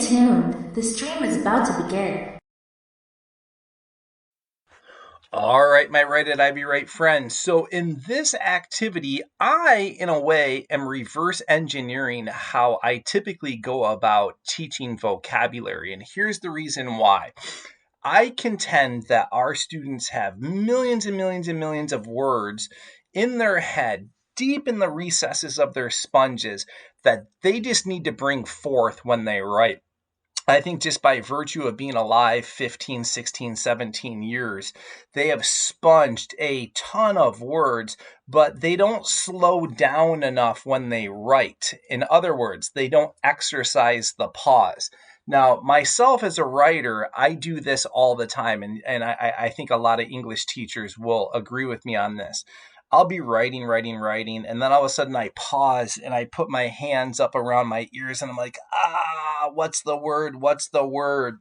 tuned. The stream is about to begin. All right, my right at Ivy Right friends. So, in this activity, I, in a way, am reverse engineering how I typically go about teaching vocabulary. And here's the reason why. I contend that our students have millions and millions and millions of words in their head, deep in the recesses of their sponges, that they just need to bring forth when they write. I think just by virtue of being alive 15, 16, 17 years, they have sponged a ton of words, but they don't slow down enough when they write. In other words, they don't exercise the pause. Now, myself as a writer, I do this all the time, and I think a lot of English teachers will agree with me on this. I'll be writing, and then all of a sudden I pause and I put my hands up around my ears and I'm like, what's the word? What's the word?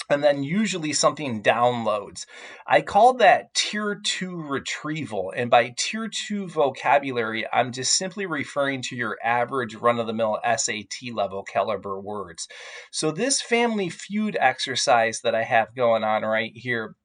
And then usually something downloads. I call that tier two retrieval. And by tier two vocabulary, I'm just simply referring to your average run of the mill SAT level caliber words. So this family feud exercise that I have going on right here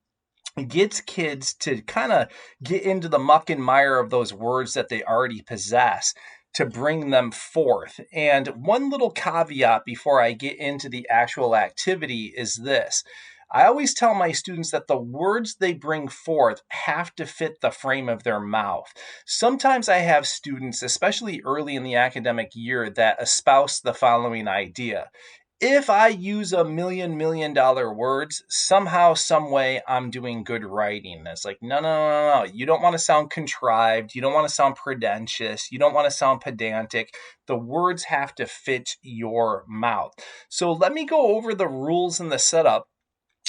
gets kids to kind of get into the muck and mire of those words that they already possess to bring them forth. And one little caveat before I get into the actual activity is this. I always tell my students that the words they bring forth have to fit the frame of their mouth. Sometimes I have students, especially early in the academic year, that espouse the following idea. If I use $1 million words, somehow, some way, I'm doing good writing. It's like, no. You don't want to sound contrived. You don't want to sound pretentious. You don't want to sound pedantic. The words have to fit your mouth. So let me go over the rules and the setup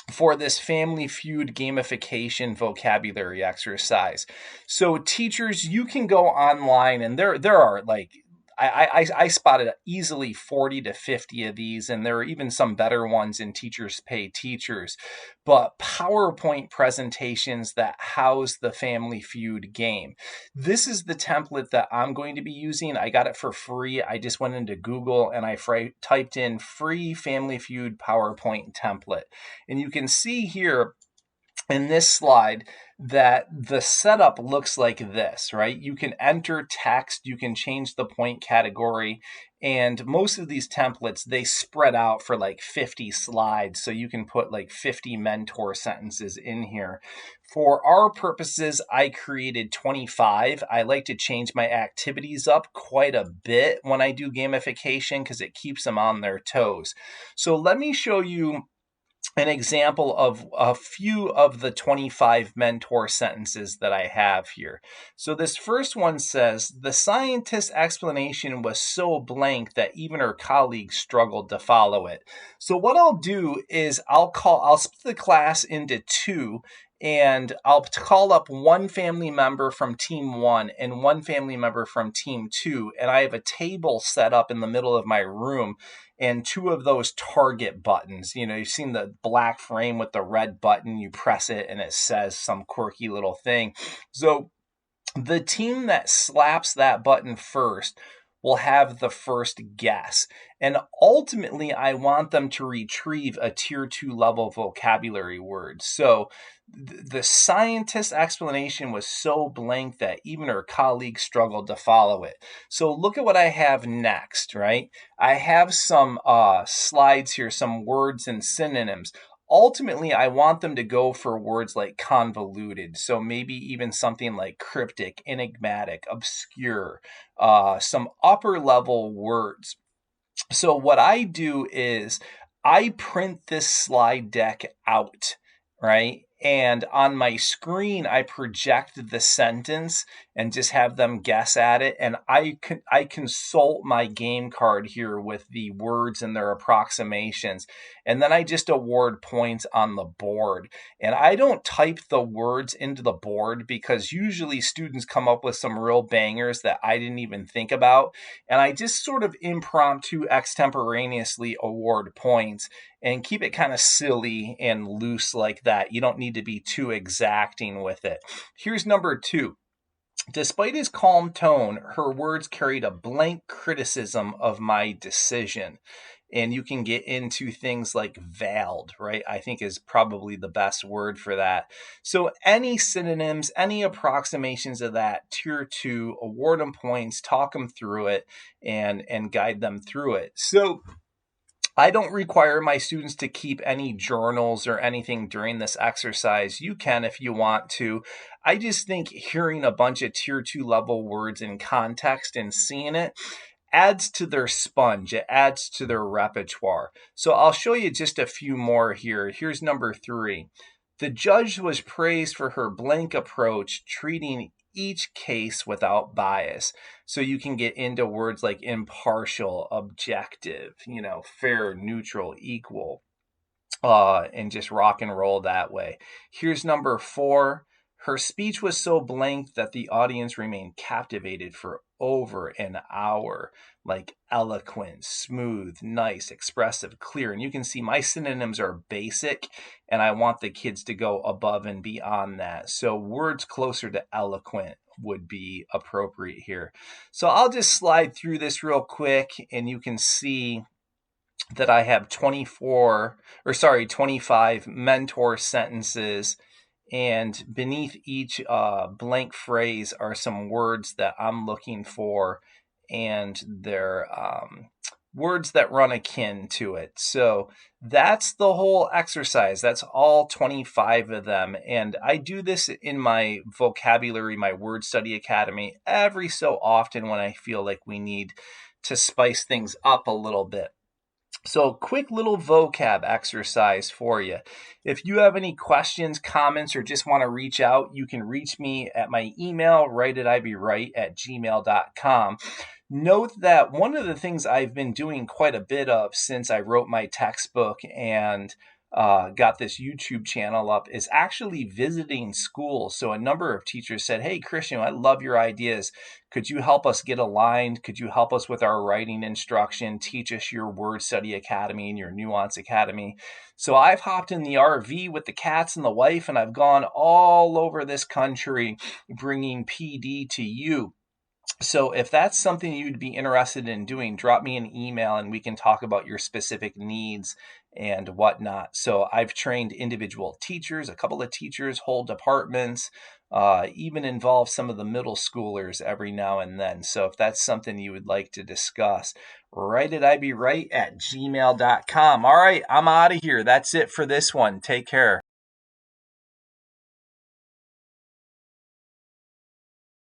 for this Family Feud gamification vocabulary exercise. So teachers, you can go online, and there are like I spotted easily 40 to 50 of these, and there are even some better ones in Teachers Pay Teachers. But PowerPoint presentations that house the Family Feud game. This is the template that I'm going to be using. I got it for free. I just went into Google and I typed in free Family Feud PowerPoint template. And you can see here in this slide that the setup looks like this, right? You can enter text, you can change the point category, and most of these templates, they spread out for like 50 slides, so you can put like 50 mentor sentences in here. For our purposes, I created 25. I like to change my activities up quite a bit when I do gamification because it keeps them on their toes. So let me show you an example of a few of the 25 mentor sentences that I have here. So this first one says, the scientist's explanation was so blank that even her colleagues struggled to follow it. So what I'll do is I'll split the class into two, and I'll call up one family member from team one and one family member from team two. And I have a table set up in the middle of my room and two of those target buttons. You know, you've seen the black frame with the red button. You press it and it says some quirky little thing. So the team that slaps that button first will have the first guess. And ultimately, I want them to retrieve a tier two level vocabulary word. So the scientist's explanation was so blank that even her colleagues struggled to follow it. So look at what I have next, right? I have some slides here, some words and synonyms. Ultimately, I want them to go for words like convoluted. So maybe even something like cryptic, enigmatic, obscure, some upper level words. So what I do is I print this slide deck out, right? And on my screen, I project the sentence and just have them guess at it. And I consult my game card here with the words and their approximations. And then I just award points on the board. And I don't type the words into the board because usually students come up with some real bangers that I didn't even think about. And I just sort of impromptu, extemporaneously award points and keep it kind of silly and loose like that. You don't need to be too exacting with it. Here's number two. Despite his calm tone, her words carried a blank criticism of my decision. And you can get into things like veiled, right? I think is probably the best word for that. So any synonyms, any approximations of that, tier 2, award them points, talk them through it, and guide them through it. So I don't require my students to keep any journals or anything during this exercise. You can if you want to. I just think hearing a bunch of tier 2 level words in context and seeing it adds to their sponge. It adds to their repertoire. So I'll show you just a few more here. Here's number 3. The judge was praised for her blank approach, treating each case without bias. So you can get into words like impartial, objective, fair, neutral, equal, and just rock and roll that way. Here's number 4. Her speech was so blank that the audience remained captivated for over an hour, like eloquent, smooth, nice, expressive, clear. And you can see my synonyms are basic, and I want the kids to go above and beyond that. So words closer to eloquent would be appropriate here. So I'll just slide through this real quick, and you can see that I have 25 mentor sentences, and beneath each blank phrase are some words that I'm looking for, and they're words that run akin to it. So that's the whole exercise. That's all 25 of them. And I do this in my vocabulary, my word study academy, every so often when I feel like we need to spice things up a little bit. So quick little vocab exercise for you. If you have any questions, comments, or just want to reach out, you can reach me at my email, writeitibwrite@gmail.com. Note that one of the things I've been doing quite a bit of since I wrote my textbook and got this YouTube channel up is actually visiting schools. So a number of teachers said, "Hey, Christian, I love your ideas. Could you help us get aligned? Could you help us with our writing instruction? Teach us your word study academy and your nuance academy." So I've hopped in the RV with the cats and the wife, and I've gone all over this country bringing PD to you. So if that's something you'd be interested in doing, drop me an email and we can talk about your specific needs and whatnot. So I've trained individual teachers, a couple of teachers, whole departments, even involve some of the middle schoolers every now and then. So if that's something you would like to discuss, writeitibwrite@gmail.com. All right, I'm out of here. That's it for this one. Take care.